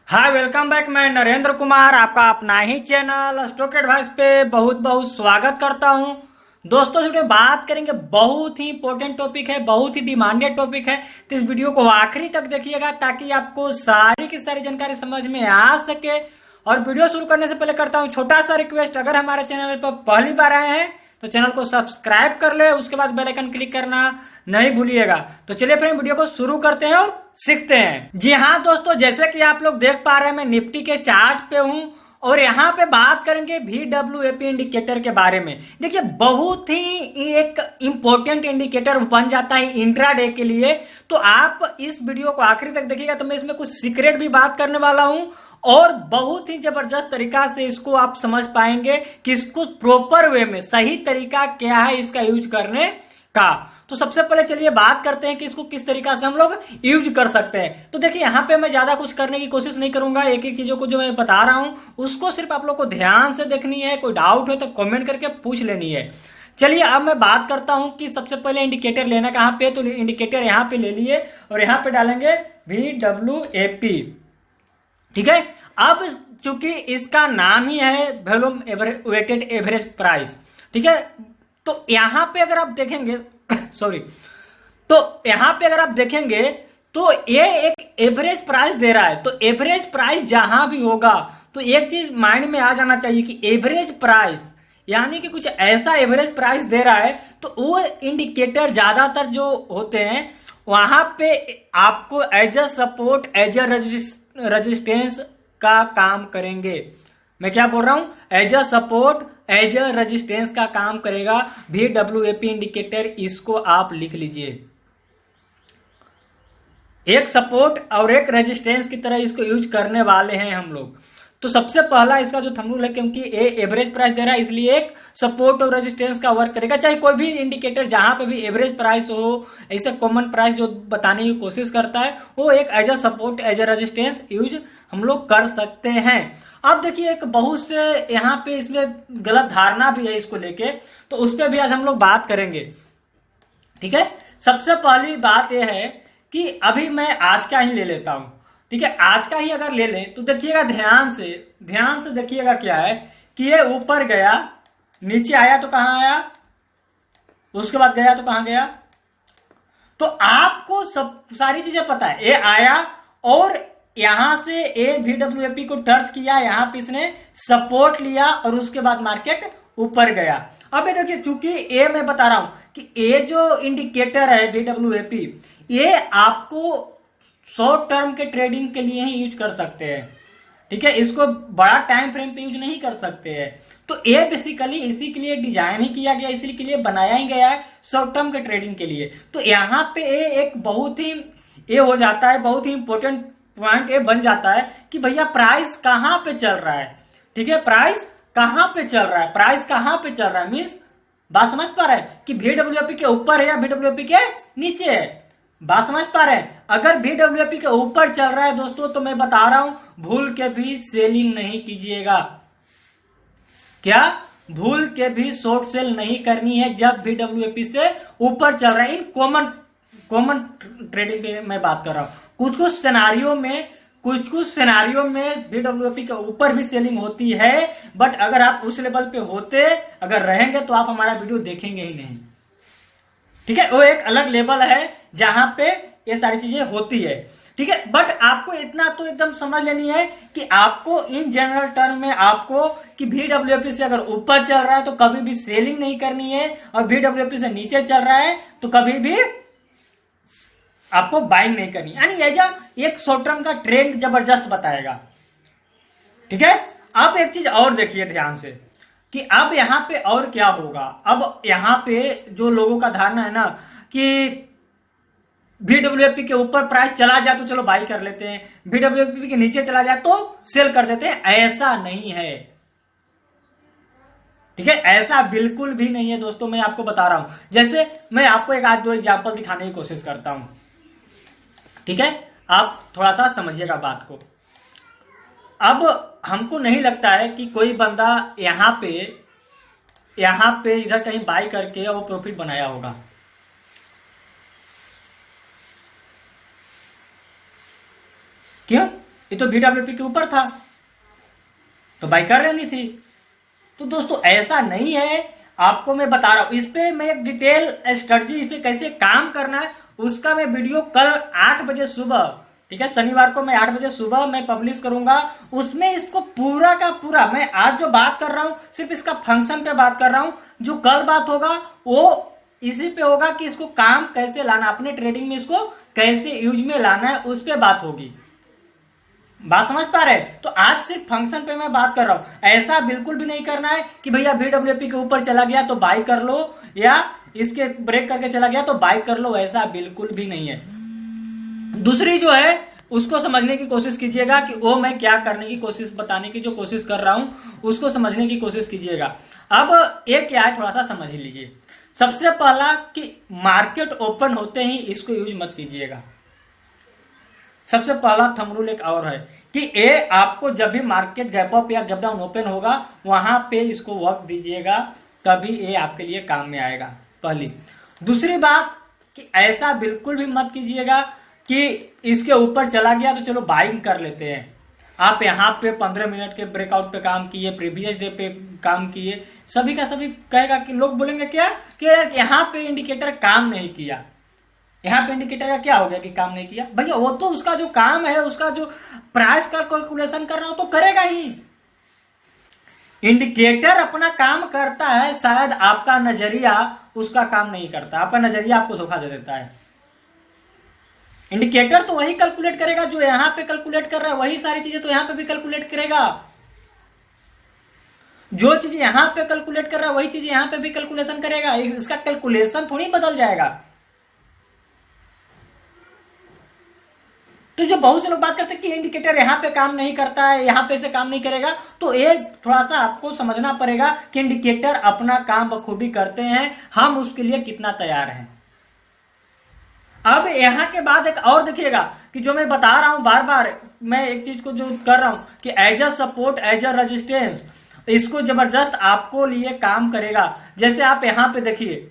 Hi welcome back. मैं नरेंद्र कुमार आपका अपना ही चैनल स्टॉक एडवाइस पे बहुत बहुत स्वागत करता हूं। दोस्तों इस वीडियो में बात करेंगे, बहुत ही इंपॉर्टेंट टॉपिक है, बहुत ही डिमांडेड टॉपिक है। तो इस वीडियो को आखिरी तक देखिएगा ताकि आपको सारी की सारी जानकारी समझ में आ सके। और वीडियो शुरू करने से पहले करता हूं छोटा सा रिक्वेस्ट, अगर हमारे चैनल पर पहली बार आए हैं तो चैनल को सब्सक्राइब कर ले, उसके बाद बेल आइकन क्लिक करना नहीं भूलिएगा। तो चलिए फिर वीडियो को शुरू करते हैं और सीखते हैं। जी हाँ दोस्तों, जैसे कि आप लोग देख पा रहे हैं मैं निफ्टी के चार्ट पे हूं और यहाँ पे बात करेंगे VWAP इंडिकेटर के बारे में। देखिए बहुत ही एक इंपॉर्टेंट इंडिकेटर बन जाता है इंट्राडे के लिए। तो आप इस वीडियो को आखिरी तक देखिएगा, तो मैं इसमें कुछ सीक्रेट भी बात करने वाला हूं और बहुत ही जबरदस्त तरीका से इसको आप समझ पाएंगे कि इसको प्रॉपर वे में सही तरीका क्या है इसका यूज करने का। तो सबसे पहले चलिए बात करते हैं कि इसको किस तरीका से हम लोग यूज कर सकते हैं। तो देखिए यहाँ पे मैं ज्यादा कुछ करने की कोशिश नहीं करूंगा, एक एक चीजों को जो मैं बता रहा हूं उसको सिर्फ आप लोग को ध्यान से देखनी है। कोई डाउट हो तो कमेंट करके पूछ लेनी है। चलिए अब मैं बात करता हूं कि सबसे पहले इंडिकेटर लेना कहां पे। तो इंडिकेटर यहां पे ले लिए और यहां पे डालेंगे VWAP। ठीक है, अब चूंकि इसका नाम ही है वॉल्यूम वेटेड एवरेज प्राइस, ठीक है, तो यहां पे अगर आप देखेंगे सॉरी, तो यहां पे अगर आप देखेंगे तो ये एक एवरेज प्राइस दे रहा है। तो एवरेज प्राइस जहां भी होगा तो एक चीज माइंड में आ जाना चाहिए कि एवरेज प्राइस यानी कि कुछ ऐसा एवरेज प्राइस दे रहा है। तो वो इंडिकेटर ज्यादातर जो होते हैं वहां पे आपको as a support as a resistance का काम करेंगे। मैं क्या बोल रहा हूं, as a support as a resistance का काम करेगा VWAP इंडिकेटर। इसको आप लिख लीजिए, एक सपोर्ट और एक रेजिस्टेंस की तरह इसको यूज करने वाले हैं हम लोग। तो सबसे पहला इसका जो थंब रूल है, क्योंकि ये एवरेज प्राइस दे रहा है इसलिए एक सपोर्ट और रेजिस्टेंस का वर्क करेगा। चाहे कोई भी इंडिकेटर जहां पे भी एवरेज प्राइस हो, ऐसे कॉमन प्राइस जो बताने की कोशिश करता है वो एक as a support as a resistance use हम लोग कर सकते हैं। अब देखिए एक बहुत से यहाँ पे इसमें गलत धारणा भी है इसको लेके, तो उस पर भी आज हम लोग बात करेंगे। ठीक है, सबसे पहली बात यह है कि अभी मैं आज का ही ले लेता हूं। ठीक है, आज का ही अगर ले लें तो देखिएगा ध्यान से देखिएगा क्या है कि ये ऊपर गया, नीचे आया तो कहां आया, उसके बाद गया तो कहां गया। तो आपको सब सारी चीजें पता है, ये आया और यहां से ए VWAP को टच किया, यहां पे इसने सपोर्ट लिया और उसके बाद मार्केट ऊपर गया। अब ये देखिए, चूंकि ए मैं बता रहा हूं कि ए जो इंडिकेटर है VWAP, ये आपको शॉर्ट टर्म के ट्रेडिंग के लिए ही यूज कर सकते हैं। ठीक है, इसको बड़ा टाइम फ्रेम पे यूज नहीं कर सकते हैं। तो ये बेसिकली इसी के लिए डिजाइन ही किया गया, इसी के लिए बनाया ही गया है, शॉर्ट टर्म के ट्रेडिंग के लिए। तो यहाँ पे एक बहुत ही ये हो जाता है, बहुत ही इंपॉर्टेंट पॉइंट ये बन जाता है कि भैया प्राइस कहां पे चल रहा है। ठीक है, प्राइस कहां पे चल रहा है, प्राइस कहां पे चल रहा है, मीन्स बात समझ पा रहे हैं कि VWAP के ऊपर है या VWAP के नीचे है। बात समझ पा रहे हैं, अगर VWAP के ऊपर चल रहा है दोस्तों तो मैं बता रहा हूं भूल के भी सेलिंग नहीं कीजिएगा। क्या, भूल के भी शॉर्ट सेल नहीं करनी है जब VWAP से ऊपर चल रहा है। इन कॉमन ट्रेडिंग की मैं बात कर रहा हूं। कुछ कुछ सिनारियों में VWAP के ऊपर भी सेलिंग होती है, बट अगर आप उस लेवल पे होते अगर रहेंगे तो आप हमारा वीडियो देखेंगे ही नहीं। ठीक है, वो एक अलग लेवल है जहां पे ये सारी चीजें होती है। ठीक है, बट आपको इतना तो एकदम समझ लेनी है कि आपको इन जनरल टर्म में आपको कि VWAP से अगर ऊपर चल रहा है तो कभी भी सेलिंग नहीं करनी है, और VWAP से नीचे चल रहा है तो कभी भी आपको बाइंग नहीं करनी, यानी एक शॉर्ट टर्म का ट्रेंड जबरदस्त बताएगा। ठीक है, अब एक चीज और देखिए ध्यान से कि अब यहां पे और क्या होगा। अब यहां पे जो लोगों का धारणा है ना कि VWAP के ऊपर प्राइस चला जाए तो चलो बाई कर लेते हैं, VWAP के नीचे चला जाए तो सेल कर देते हैं, ऐसा नहीं है। ठीक है, ऐसा बिल्कुल भी नहीं है दोस्तों। मैं आपको बता रहा हूं, जैसे मैं आपको एक आध दो एग्जांपल दिखाने की कोशिश करता हूं। ठीक है, आप थोड़ा सा समझिएगा बात को। अब हमको नहीं लगता है कि कोई बंदा यहां पे इधर कहीं बाई करके वो प्रॉफिट बनाया होगा। क्यों, ये तो VWP के ऊपर था, तो बाई कर लेनी थी। तो दोस्तों ऐसा नहीं है, आपको मैं बता रहा हूं, इस पे मैं एक डिटेल स्ट्रेटजी, इस पे कैसे काम करना है उसका मैं वीडियो कल 8 बजे सुबह, ठीक है, शनिवार को मैं 8 बजे सुबह मैं पब्लिश करूंगा। उसमें इसको पूरा का पूरा, मैं आज जो बात कर रहा हूं सिर्फ इसका फंक्शन पे बात कर रहा हूं, जो कल बात होगा वो इसी पे होगा कि इसको काम कैसे लाना, अपने ट्रेडिंग में इसको कैसे यूज में लाना है, उस पे बात होगी। बात समझ पा रहे? तो आज सिर्फ फंक्शन पे मैं बात कर रहा हूं। ऐसा बिल्कुल भी नहीं करना है कि भैया VWP के ऊपर चला गया तो बाई कर लो, या इसके ब्रेक करके चला गया तो बाई कर लो, ऐसा बिल्कुल भी नहीं है। दूसरी जो है उसको समझने की कोशिश कीजिएगा कि वो मैं क्या करने की कोशिश, बताने की जो कोशिश कर रहा हूं उसको समझने की कोशिश कीजिएगा। अब एक क्या है थोड़ा सा समझ लीजिए। सबसे पहला कि मार्केट ओपन होते ही इसको यूज मत कीजिएगा। सबसे पहला थंब रूल एक और है कि ये आपको जब भी मार्केट गैप अप या गैप डाउन ओपन होगा वहां पे इसको वर्क दीजिएगा, तभी ये आपके लिए काम में आएगा, पहली। दूसरी बात कि ऐसा बिल्कुल भी मत कीजिएगा कि इसके ऊपर चला गया तो चलो बाइंग कर लेते हैं। आप यहाँ पे 15 मिनट के ब्रेकआउट पे काम किए, प्रीवियस डे पे काम किए, सभी का सभी कहेगा कि लोग बोलेंगे क्या कि यहाँ पे इंडिकेटर काम नहीं किया। यहाँ पे इंडिकेटर का क्या हो गया कि काम नहीं किया? भैया वो तो उसका जो काम है, उसका जो प्राइस का कैलकुलेशन कर रहा हो तो करेगा ही। इंडिकेटर अपना काम करता है, शायद आपका नजरिया उसका काम नहीं करता, आपका नजरिया आपको धोखा दे देता है। इंडिकेटर तो वही कैलकुलेट करेगा जो यहां पे कैलकुलेट कर रहा है, वही सारी चीजें तो यहां पे भी कैलकुलेट करेगा। जो चीज यहां पे कैलकुलेट कर रहा है वही चीज यहां पे भी कैलकुलेशन करेगा, इसका कैलकुलेशन थोड़ी बदल जाएगा। तो जो बहुत से लोग बात करते हैं कि इंडिकेटर यहां पे काम नहीं करता है, यहां पे से काम नहीं करेगा, तो एक थोड़ा सा आपको समझना पड़ेगा कि इंडिकेटर अपना काम बखूबी करते हैं, हम उसके लिए कितना तैयार हैं। अब यहां के बाद एक और देखिएगा कि जो मैं बता रहा हूं बार बार, मैं एक चीज को जो कर रहा हूं कि as a support, as a resistance, इसको जबरदस्त आपको लिए काम करेगा। जैसे आप यहां पे देखिए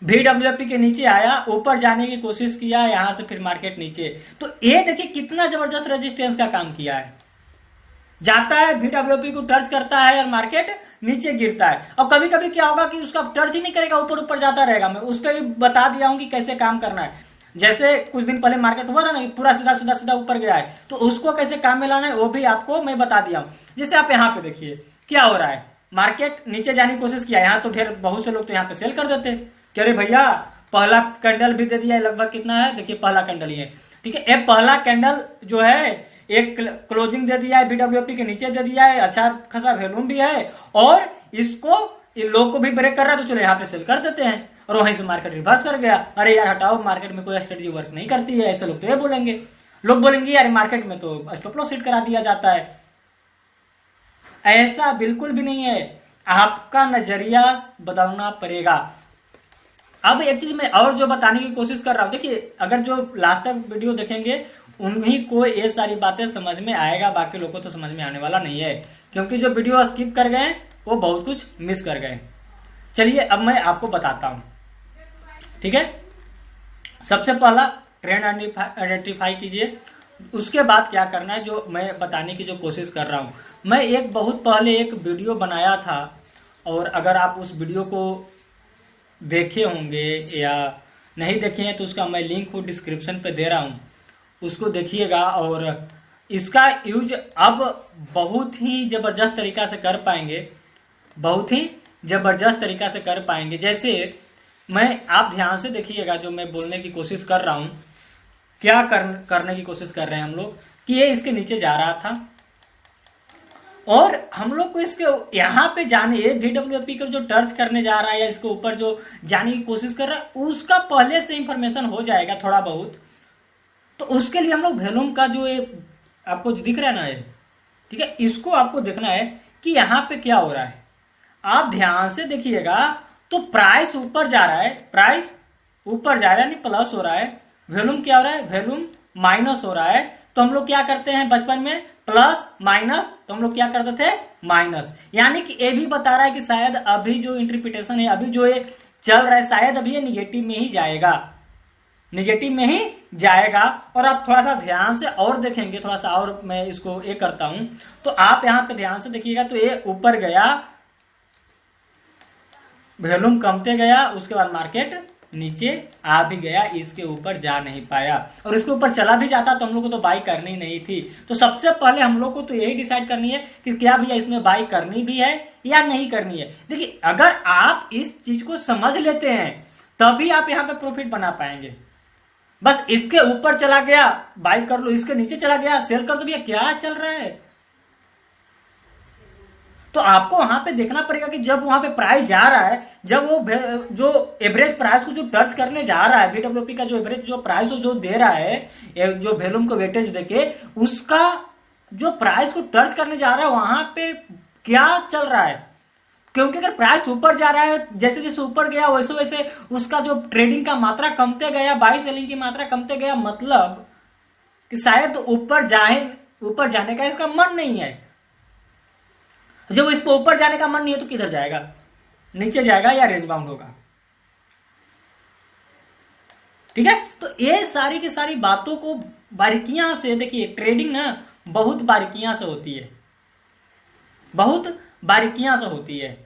VWP के नीचे आया, ऊपर जाने की कोशिश किया, यहां से फिर मार्केट नीचे, तो ये देखिए कितना जबरदस्त रेजिस्टेंस का काम किया है। जाता है VWP को टच करता है और मार्केट नीचे गिरता है। और कभी कभी क्या होगा कि उसका टच ही नहीं करेगा, ऊपर ऊपर जाता रहेगा। मैं उस पर भी बता दिया हूं कि कैसे काम करना है। जैसे कुछ दिन पहले मार्केट हुआ था ना, पूरा सीधा सीधा सीधा ऊपर गया है, तो उसको कैसे काम में लाना है वो भी आपको मैं बता दिया हूं। जैसे आप यहाँ पे देखिए क्या हो रहा है, मार्केट नीचे जाने की कोशिश किया, यहाँ तो ढेर बहुत से लोग तो यहाँ पे सेल कर देते, कह रहे भैया पहला कैंडल भी दे दिया है, लगभग कितना है देखिए, पहला कैंडल ही है, ठीक है। ये पहला कैंडल जो है एक क्लोजिंग दे दिया है, VWP के नीचे दे दिया है, अच्छा खासा वैल्यूम भी है, और इसको इन लोग को भी ब्रेक कर रहा है, तो चलो यहाँ पे सेल कर देते हैं, और वहीं से मार्केट रिवर्स कर गया। अरे यार हटाओ, मार्केट में कोई स्ट्रेटजी वर्क नहीं करती है, ऐसे लोग तो ये बोलेंगे। लोग बोलेंगे यार मार्केट में तो स्टॉप लॉस सेट करा दिया जाता है। ऐसा बिल्कुल भी नहीं है, आपका नजरिया बदलना पड़ेगा। अब एक चीज मैं और जो बताने की कोशिश कर रहा हूं, देखिए अगर जो लास्ट तक वीडियो देखेंगे उन्हीं को ये सारी बातें समझ में आएगा, बाकी लोगों को तो समझ में आने वाला नहीं है, क्योंकि जो वीडियो स्किप कर गए वो बहुत कुछ मिस कर गए। चलिए अब मैं आपको बताता हूं, ठीक है। सबसे पहला ट्रेंड आइडेंटिफाई कीजिए, उसके बाद क्या करना है जो मैं बताने की जो कोशिश कर रहा हूं। मैं एक बहुत पहले एक वीडियो बनाया था, और अगर आप उस वीडियो को देखे होंगे या नहीं देखे हैं तो उसका मैं लिंक को डिस्क्रिप्शन पे दे रहा हूँ, उसको देखिएगा। और इसका यूज अब बहुत ही ज़बरदस्त तरीका से कर पाएंगे, बहुत ही ज़बरदस्त तरीका से कर पाएंगे। जैसे आप ध्यान से देखिएगा, जो मैं बोलने की कोशिश कर रहा हूँ, क्या करने की कोशिश कर रहे हैं हम लोग कि ये इसके नीचे जा रहा था, और हम लोग को इसके यहाँ पे जाने, ये VWP को जो टच करने जा रहा है या इसके ऊपर जो जाने की कोशिश कर रहा है, उसका पहले से इंफॉर्मेशन हो जाएगा थोड़ा बहुत। तो उसके लिए हम लोग वॉल्यूम का जो ये आपको दिख रहा है ना, ये ठीक है, इसको आपको देखना है कि यहाँ पे क्या हो रहा है। आप ध्यान से देखिएगा तो प्राइस ऊपर जा रहा है, प्राइस ऊपर जा रहा है, नहीं प्लस हो रहा है। वॉल्यूम क्या हो रहा है, वॉल्यूम माइनस हो रहा है। तो हम लोग क्या करते हैं बचपन में, प्लस माइनस, तो हम लोग क्या करते थे, माइनस। यानी कि ये भी बता रहा है कि शायद अभी जो इंटरप्रिटेशन है, अभी जो ये चल रहा है, शायद अभी ये निगेटिव में ही जाएगा। निगेटिव में ही जाएगा। और आप थोड़ा सा ध्यान से और देखेंगे, थोड़ा सा और मैं इसको ये करता हूं, तो आप यहाँ पे ध्यान से देखिएगा तो ये ऊपर गया, वॉल्यूम कमते गया, उसके बाद मार्केट नीचे आ भी गया, इसके ऊपर जा नहीं पाया। और इसके ऊपर चला भी जाता तो हम लोग को तो बाई करनी नहीं थी। तो सबसे पहले हम लोग को तो यही डिसाइड करनी है कि क्या भैया इसमें बाई करनी भी है या नहीं करनी है। देखिए अगर आप इस चीज को समझ लेते हैं तभी आप यहाँ पे प्रॉफिट बना पाएंगे। बस इसके ऊपर चला गया बाई कर लो, इसके नीचे चला गया सेल कर दो, भैया क्या चल रहा है। तो आपको वहां पे देखना पड़ेगा कि जब वहां पे प्राइस जा रहा है, जब वो जो एवरेज प्राइस को जो टच करने जा रहा है, बीडब्ल्यूपी का जो एवरेज जो प्राइस को जो दे रहा है, जो वॉल्यूम को वेटेज देके, उसका जो प्राइस को टच करने जा रहा है वहां पे क्या चल रहा है। क्योंकि अगर प्राइस ऊपर जा रहा है, जैसे जैसे ऊपर गया वैसे वैसे उसका जो ट्रेडिंग का मात्रा कमते गया, बाई सेलिंग की मात्रा कमते गया, मतलब कि शायद ऊपर जाने का इसका मन नहीं है। जब इसको ऊपर जाने का मन नहीं है तो किधर जाएगा, नीचे जाएगा या रेंज बाउंड होगा। ठीक है, तो ये सारी की सारी बातों को बारीकियां से देखिए, ट्रेडिंग ना बहुत बारीकियां से होती है, बहुत बारीकियां से होती है।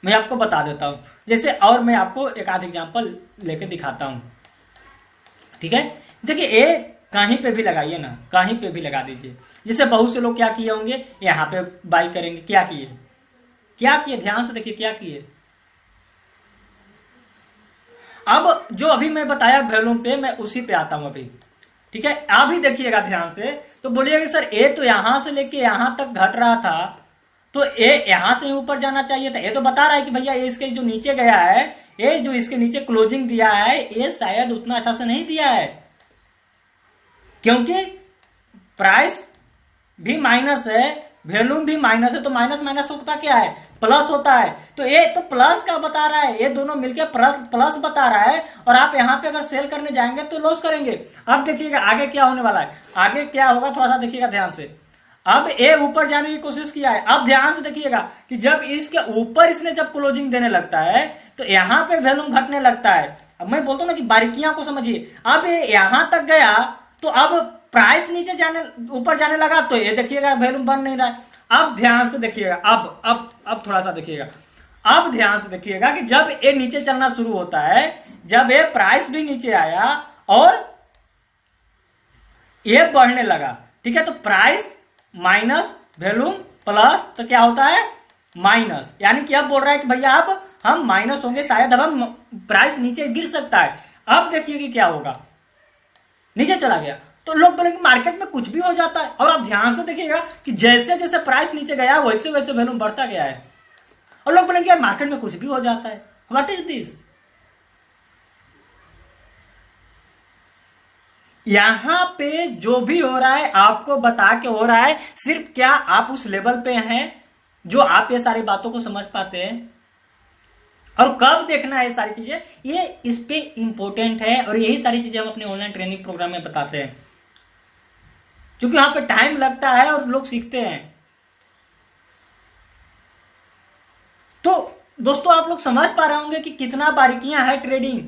मैं आपको बता देता हूं, जैसे और मैं आपको एक आध एग्जांपल लेकर दिखाता हूं। ठीक है, देखिए ये कहीं पे भी लगाइए ना, कहीं पे भी लगा दीजिए। जैसे बहुत से लोग क्या किए होंगे, यहाँ पे बाई करेंगे, क्या किए ध्यान से देखिए क्या किए। अब जो अभी मैं बताया वॉल्यूम पे, मैं उसी पे आता हूं अभी। ठीक है, आप भी देखिएगा ध्यान से, तो बोलिएगा सर ए तो यहां से लेके यहां तक घट रहा था, तो ए यहां से ऊपर जाना चाहिए था। ये तो बता रहा है कि भैया इसके जो नीचे गया है, ये जो इसके नीचे क्लोजिंग दिया है, ये शायद उतना अच्छा से नहीं दिया है, क्योंकि प्राइस भी माइनस है, वॉल्यूम भी माइनस है। तो माइनस माइनस होता क्या है, प्लस होता है। तो ये तो प्लस का बता रहा है, ये दोनों मिलकर प्लस बता रहा है। और आप यहां पे अगर सेल करने जाएंगे तो लॉस करेंगे। अब देखिएगा आगे क्या होने वाला है, आगे क्या होगा, थोड़ा सा देखिएगा ध्यान से। अब ए ऊपर जाने की कोशिश किया है, अब ध्यान से देखिएगा कि जब इसके ऊपर इसने जब क्लोजिंग देने लगता है तो यहां पे वॉल्यूम घटने लगता है। अब मैं बोलता हूं ना कि बारीकियां को समझिए। अब ये यहां तक गया तो अब प्राइस नीचे ऊपर जाने लगा, तो ये देखिएगा वॉल्यूम बन नहीं रहा है। अब ध्यान से देखिएगा, अब थोड़ा सा देखिएगा, अब ध्यान से देखिएगा कि जब ये नीचे चलना शुरू होता है, जब ये प्राइस भी नीचे आया और ये बढ़ने लगा, ठीक है, तो प्राइस माइनस वॉल्यूम प्लस, तो क्या होता है माइनस। यानी कि अब बोल रहा है कि भैया अब हम माइनस होंगे, शायद अब हम प्राइस नीचे गिर सकता है। अब देखिए कि क्या होगा, नीचे चला गया तो लोग बोलेंगे मार्केट में कुछ भी हो जाता है। और आप ध्यान से देखिएगा कि जैसे जैसे प्राइस नीचे गया वैसे वैसे वॉल्यूम बढ़ता गया है। और लोग बोलेंगे यार मार्केट में कुछ भी हो जाता है, व्हाट इज दिस। यहां पे जो भी हो रहा है आपको बता के हो रहा है, सिर्फ क्या आप उस लेवल पे हैं जो आप ये सारी बातों को समझ पाते हैं। और कब देखना है ये सारी चीजें, ये इस पे इंपॉर्टेंट है। और यही सारी चीजें हम अपने ऑनलाइन ट्रेनिंग प्रोग्राम में बताते हैं, क्योंकि वहां पे टाइम लगता है और लोग सीखते हैं। तो दोस्तों आप लोग समझ पा रहे होंगे कि कितना बारीकियां है ट्रेडिंग।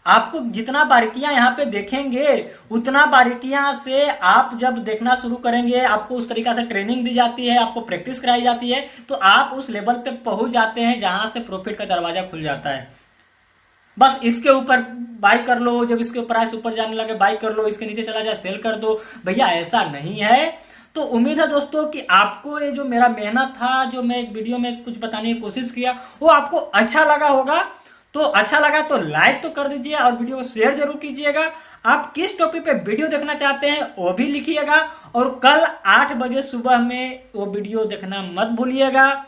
आपको जितना बारीकियां यहाँ पे देखेंगे, उतना बारीकियां से आप जब देखना शुरू करेंगे, आपको उस तरीका से ट्रेनिंग दी जाती है, आपको प्रैक्टिस कराई जाती है, तो आप उस लेवल पे पहुंच जाते हैं जहां से प्रॉफिट का दरवाजा खुल जाता है। बस इसके ऊपर बाई कर लो, जब इसके प्राइस ऊपर जाने लगे बाई कर लो, इसके नीचे चला जाए सेल कर दो। भैया ऐसा नहीं है। तो उम्मीद है दोस्तों कि आपको ये जो मेरा मेहनत था, जो मैं एक वीडियो में कुछ बताने की कोशिश किया, वो आपको अच्छा लगा होगा। तो अच्छा लगा तो लाइक तो कर दीजिए और वीडियो को शेयर जरूर कीजिएगा। आप किस टॉपिक पे वीडियो देखना चाहते हैं वो भी लिखिएगा। और कल 8 बजे सुबह में वो वीडियो देखना मत भूलिएगा,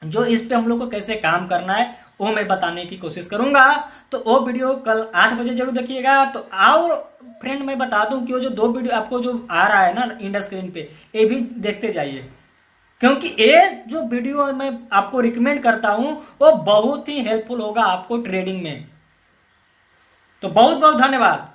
जो इस पे हम लोग को कैसे काम करना है वो मैं बताने की कोशिश करूंगा। तो वो वीडियो कल 8 बजे जरूर देखिएगा। तो और फ्रेंड मैं बता दूं कि वो जो 2 वीडियो आपको जो आ रहा है ना इंड स्क्रीन पे, ये भी देखते जाइए, क्योंकि ये जो वीडियो मैं आपको रिकमेंड करता हूं वो बहुत ही हेल्पफुल होगा आपको ट्रेडिंग में। तो बहुत बहुत धन्यवाद।